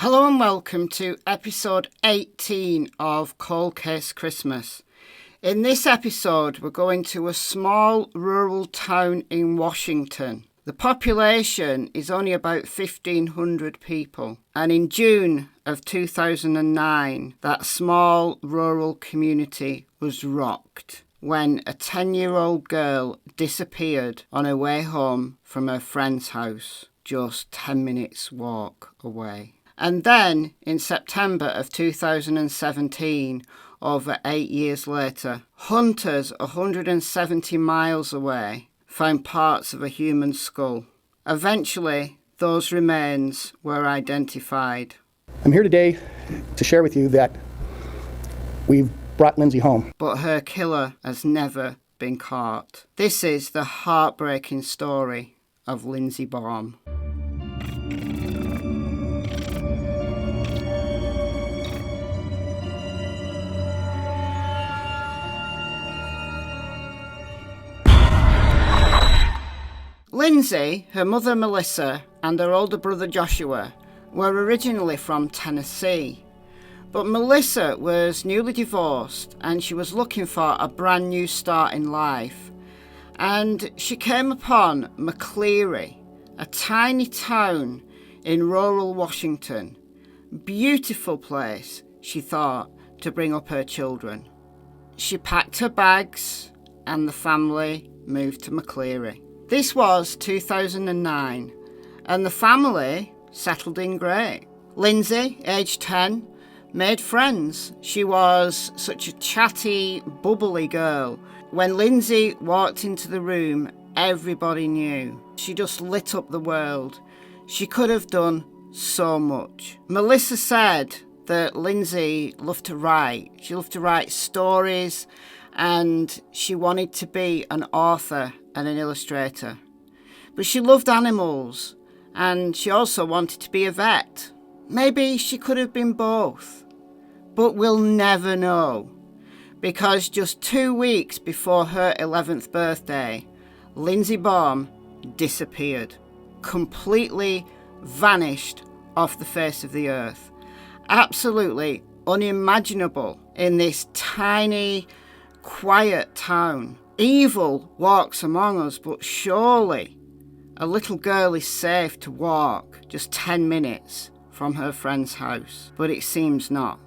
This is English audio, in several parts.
Hello and welcome to episode 18 of Cold Case Christmas. In this episode, we're going to a small rural town in Washington. The population is only about 1,500 people. And in June of 2009, that small rural community was rocked when a 10-year-old girl disappeared on her way home from her friend's house, just 10 minutes walk away. And then, in September of 2017, over 8 years later, hunters 170 miles away found parts of a human skull. Eventually, those remains were identified. I'm here today to share with you that we've brought Lindsey home. But her killer has never been caught. This is the heartbreaking story of Lindsey Baum. Lindsey, her mother Melissa, and her older brother Joshua were originally from Tennessee. But Melissa was newly divorced and she was looking for a brand new start in life. And she came upon McCleary, a tiny town in rural Washington. Beautiful place, she thought, to bring up her children. She packed her bags and the family moved to McCleary. This was 2009, and the family settled in great. Lindsey, aged 10, made friends. She was such a chatty, bubbly girl. When Lindsey walked into the room, everybody knew. She just lit up the world. She could have done so much. Melissa said that Lindsey loved to write. She loved to write stories, and she wanted to be an author and an illustrator. But she loved animals, and she also wanted to be a vet. Maybe she could have been both, but we'll never know, because just 2 weeks before her 11th birthday, Lindsey Baum disappeared, completely vanished off the face of the earth. Absolutely unimaginable in this tiny, quiet town. Evil walks among us, but surely a little girl is safe to walk just 10 minutes from her friend's house. But it seems not.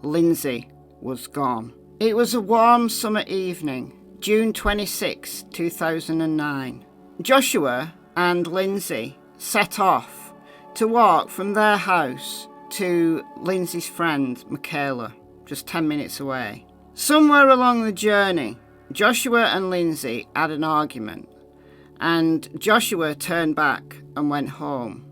Lindsey was gone. It was a warm summer evening, June 26, 2009. Joshua and Lindsey set off to walk from their house to Lindsey's friend, Michaela, just 10 minutes away. Somewhere along the journey, Joshua and Lindsey had an argument, and Joshua turned back and went home.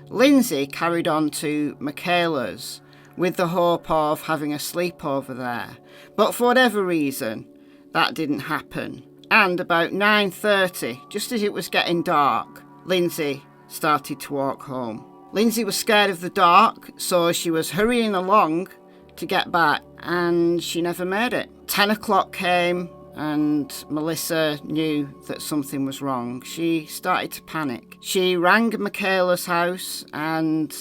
Lindsey carried on to Michaela's with the hope of having a sleepover there, but for whatever reason, that didn't happen. And about 9:30, just as it was getting dark, Lindsey started to walk home. Lindsey was scared of the dark, so she was hurrying along to get back, and she never made it. 10 o'clock came, and Melissa knew that something was wrong. She started to panic. She rang Michaela's house, and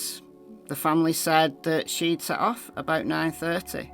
the family said that she'd set off about 9:30.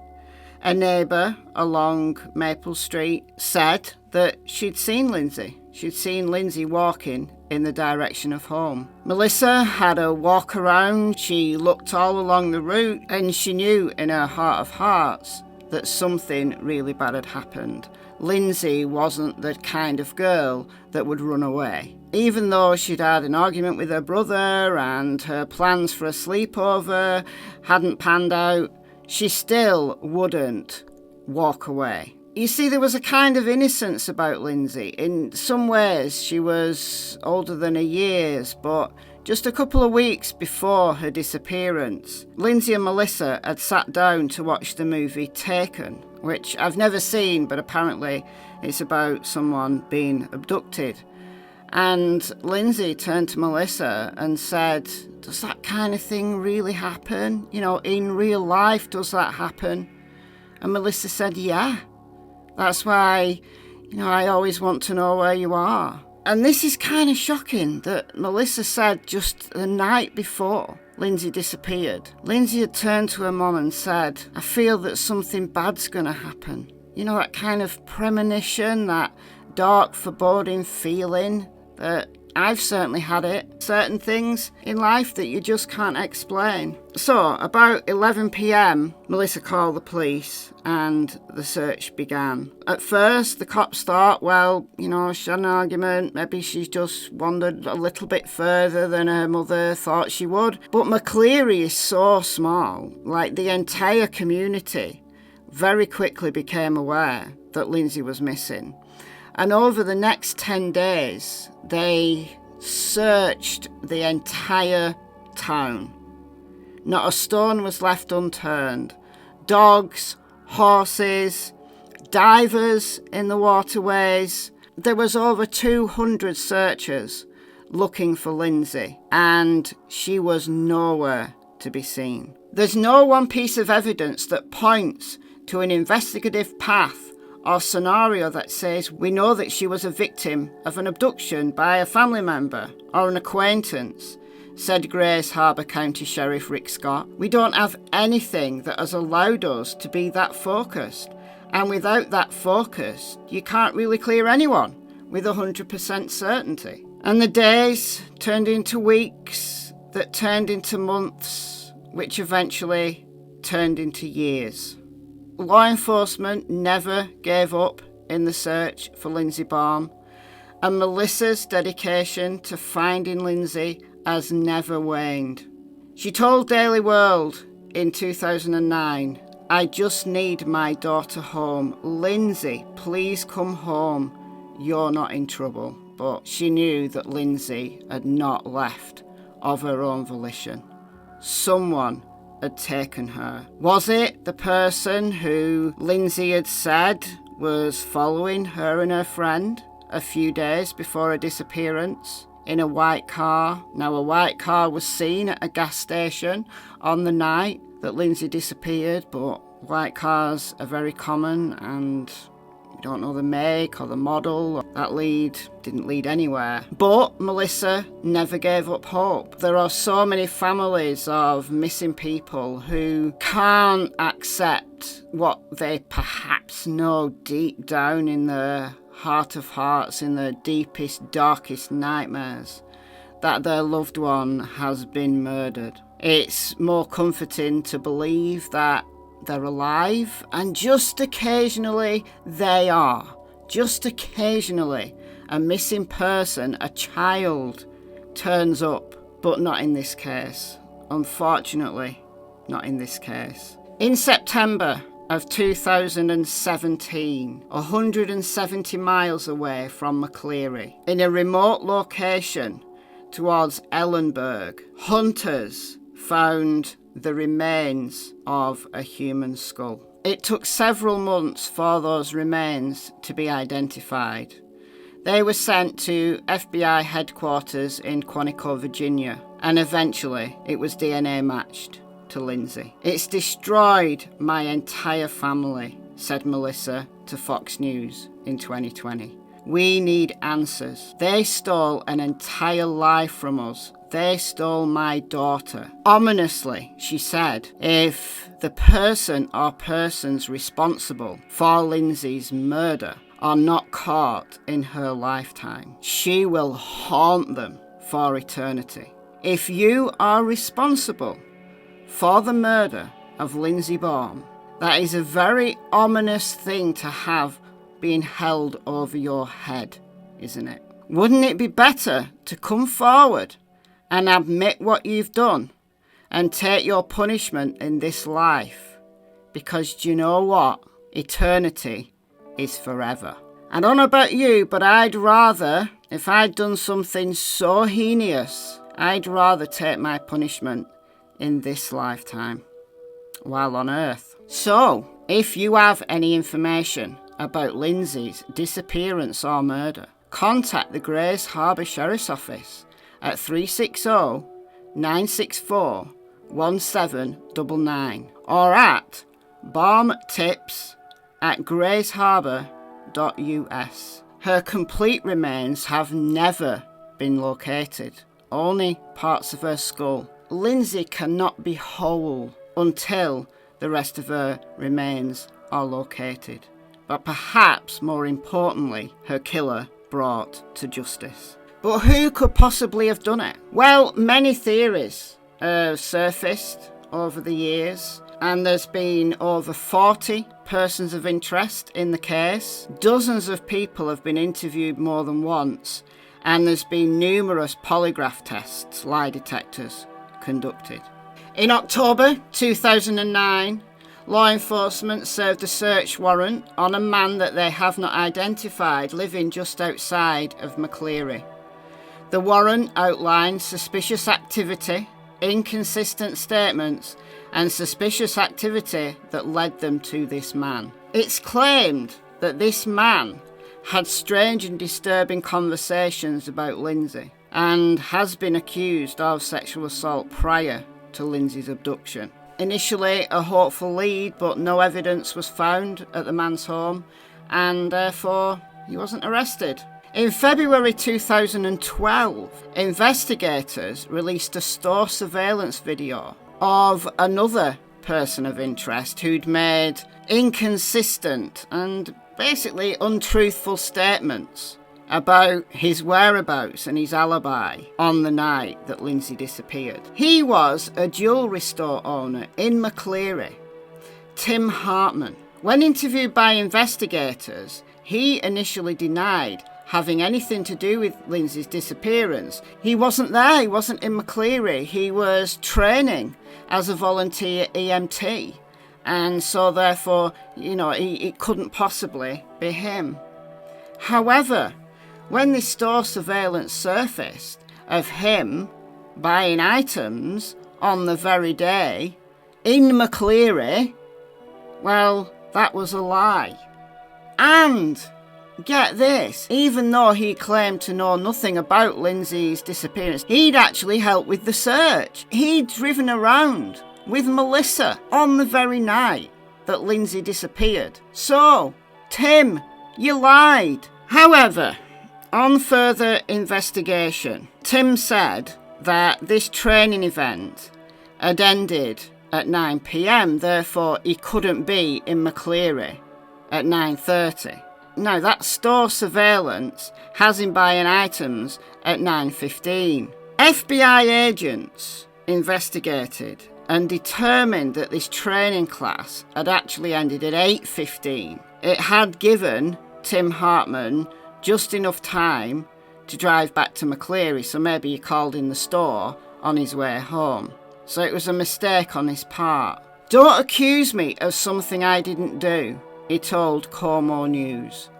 A neighbour along Maple Street said that she'd seen Lindsey. She'd seen Lindsey walking in the direction of home. Melissa had a walk around. She looked all along the route, and she knew in her heart of hearts that something really bad had happened. Lindsey wasn't the kind of girl that would run away. Even though she'd had an argument with her brother and her plans for a sleepover hadn't panned out, she still wouldn't walk away. You see, there was a kind of innocence about Lindsey. In some ways, she was older than her years, but just a couple of weeks before her disappearance, Lindsey and Melissa had sat down to watch the movie Taken, which I've never seen, but apparently it's about someone being abducted. And Lindsey turned to Melissa and said, "Does that kind of thing really happen? You know, in real life, does that happen?" And Melissa said, "Yeah. That's why, I always want to know where you are." And this is kind of shocking that Melissa said just the night before Lindsey disappeared, Lindsey had turned to her mum and said, "I feel that something bad's going to happen." You know, that kind of premonition, that dark, foreboding feeling that I've certainly had it. Certain things in life that you just can't explain. So, about 11 p.m, Melissa called the police and the search began. At first, the cops thought, well, you know, she had an argument. Maybe she's just wandered a little bit further than her mother thought she would. But McCleary is so small, like the entire community very quickly became aware that Lindsey was missing. And over the next 10 days, they searched the entire town. Not a stone was left unturned. Dogs, horses, divers in the waterways. There was over 200 searchers looking for Lindsey, and she was nowhere to be seen. There's no one piece of evidence that points to an investigative path or scenario that says we know that she was a victim of an abduction by a family member or an acquaintance, said Grays Harbor County Sheriff Rick Scott. We don't have anything that has allowed us to be that focused, and without that focus, you can't really clear anyone with 100% certainty. And the days turned into weeks, that turned into months, which eventually turned into years. Law enforcement never gave up in the search for Lindsey Baum, and Melissa's dedication to finding Lindsey has never waned. She told Daily World in 2009, "I just need my daughter home. Lindsey, please come home. You're not in trouble." But she knew that Lindsey had not left of her own volition. Someone had taken her. Was it the person who Lindsey had said was following her and her friend a few days before her disappearance in a white car? Now, a white car was seen at a gas station on the night that Lindsey disappeared, but white cars are very common and we don't know the make or the model. That lead didn't lead anywhere. But Melissa never gave up hope. There are so many families of missing people who can't accept what they perhaps know deep down in their heart of hearts, in their deepest, darkest nightmares, that their loved one has been murdered. It's more comforting to believe that they're alive, and just occasionally they are. Just occasionally a missing person, a child, turns up, but not in this case. Unfortunately, not in this case. In September of 2017, 170 miles away from McCleary, in a remote location towards Ellenburg, hunters found the remains of a human skull. It took several months for those remains to be identified. They were sent to FBI headquarters in Quantico, Virginia, and eventually it was DNA matched to Lindsey. "It's destroyed my entire family," said Melissa to Fox News in 2020. "We need answers. They stole an entire life from us. They stole my daughter." Ominously, she said, if the person or persons responsible for Lindsey's murder are not caught in her lifetime, she will haunt them for eternity. If you are responsible for the murder of Lindsey Baum, that is a very ominous thing to have being held over your head, isn't it? Wouldn't it be better to come forward and admit what you've done and take your punishment in this life? Because do you know what? Eternity is forever. I don't know about you, but I'd rather, if I'd done something so heinous, I'd rather take my punishment in this lifetime while on earth. So, if you have any information about Lindsey's disappearance or murder, contact the Grays Harbor Sheriff's Office at 360-964-1799 or at bombtips@graysharbor.us. Her complete remains have never been located. Only parts of her skull Lindsey cannot be whole until the rest of her remains are located, but perhaps more importantly, her killer brought to justice. But who could possibly have done it? Well, many theories have surfaced over the years, and there's been over 40 persons of interest in the case. Dozens of people have been interviewed more than once, and there's been numerous polygraph tests, lie detectors, conducted. In October 2009, law enforcement served a search warrant on a man that they have not identified living just outside of McCleary. The warrant outlined suspicious activity, inconsistent statements, and suspicious activity that led them to this man. It's claimed that this man had strange and disturbing conversations about Lindsey and has been accused of sexual assault prior to Lindsey's abduction. Initially a hopeful lead, but no evidence was found at the man's home, and therefore he wasn't arrested. In February 2012, investigators released a store surveillance video of another person of interest who'd made inconsistent and basically untruthful statements about his whereabouts and his alibi on the night that Lindsey disappeared. He was a jewellery store owner in McCleary, Tim Hartman. When interviewed by investigators, he initially denied having anything to do with Lindsey's disappearance. He wasn't there, he wasn't in McCleary. He was training as a volunteer EMT, and so therefore, it couldn't possibly be him. However, when this store surveillance surfaced of him buying items on the very day in McCleary, well, that was a lie. And get this, even though he claimed to know nothing about Lindsey's disappearance, he'd actually helped with the search. He'd driven around with Melissa on the very night that Lindsey disappeared. So, Tim, you lied. However, on further investigation, Tim said that this training event had ended at 9 p.m, therefore he couldn't be in McCleary at 9:30. Now, that store surveillance has him buying items at 9:15. FBI agents investigated and determined that this training class had actually ended at 8:15. It had given Tim Hartman just enough time to drive back to McCleary, so maybe he called in the store on his way home. So it was a mistake on his part. Don't accuse me of something I didn't do, he told Como News.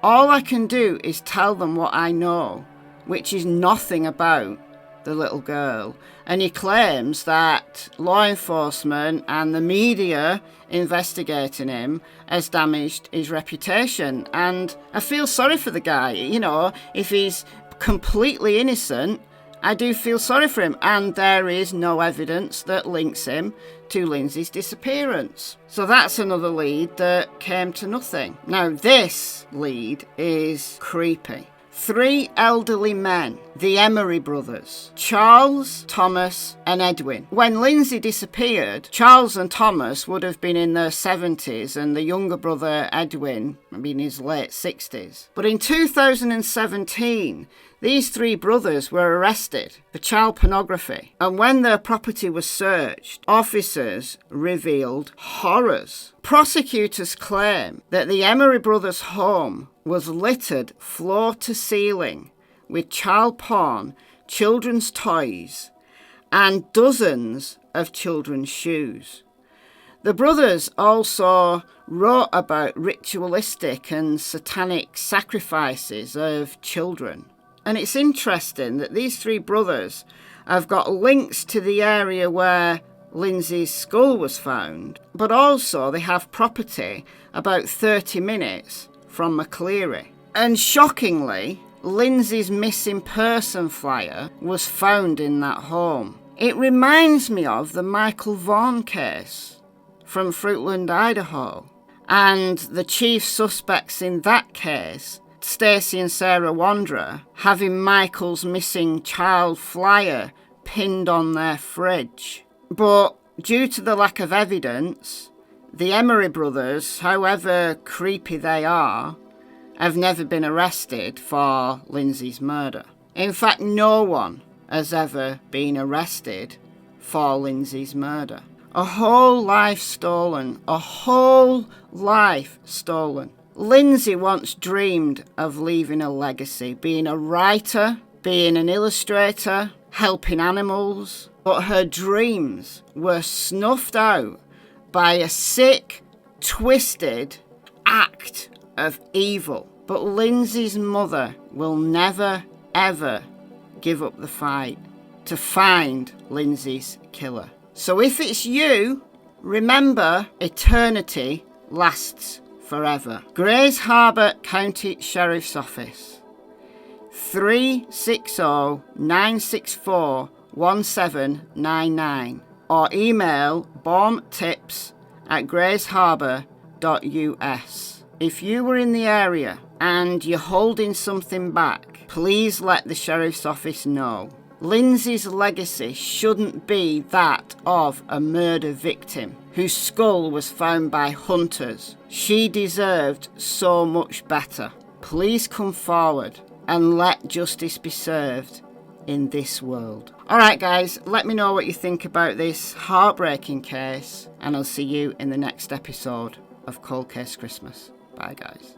All I can do is tell them what I know, which is nothing about the little girl. And he claims that law enforcement and the media investigating him has damaged his reputation. And I feel sorry for the guy. If he's completely innocent, I do feel sorry for him. And there is no evidence that links him to Lindsey's disappearance. So that's another lead that came to nothing. Now, this lead is creepy. 3 elderly men, the Emery brothers, Charles, Thomas, and Edwin. When Lindsey disappeared, Charles and Thomas would have been in their 70s and the younger brother, Edwin, in his late 60s. But in 2017, these 3 brothers were arrested for child pornography, and when their property was searched, officers revealed horrors. Prosecutors claim that the Emery brothers' home was littered floor to ceiling with child porn, children's toys, and dozens of children's shoes. The brothers also wrote about ritualistic and satanic sacrifices of children. And it's interesting that these 3 brothers have got links to the area where Lindsey's skull was found, but also they have property about 30 minutes from McCleary. And shockingly, Lindsey's missing person flyer was found in that home. It reminds me of the Michael Vaughan case from Fruitland, Idaho, and the chief suspects in that case, Stacey and Sarah Wanderer, having Michael's missing child flyer pinned on their fridge. But due to the lack of evidence, the Emery brothers, however creepy they are, have never been arrested for Lindsey's murder. In fact, no one has ever been arrested for Lindsey's murder. A whole life stolen. A whole life stolen. Lindsey once dreamed of leaving a legacy, being a writer, being an illustrator, helping animals. But her dreams were snuffed out by a sick, twisted act of evil. But Lindsey's mother will never, ever give up the fight to find Lindsey's killer. So if it's you, remember, eternity lasts forever. Grays Harbor County Sheriff's Office, 360-964-1799, or email bombtips@graysharbor.us. If you were in the area and you're holding something back, please let the Sheriff's Office know. Lindsey's legacy shouldn't be that of a murder victim whose skull was found by hunters. She deserved so much better. Please come forward and let justice be served in this world. Alright guys, let me know what you think about this heartbreaking case, and I'll see you in the next episode of Cold Case Christmas. Bye guys.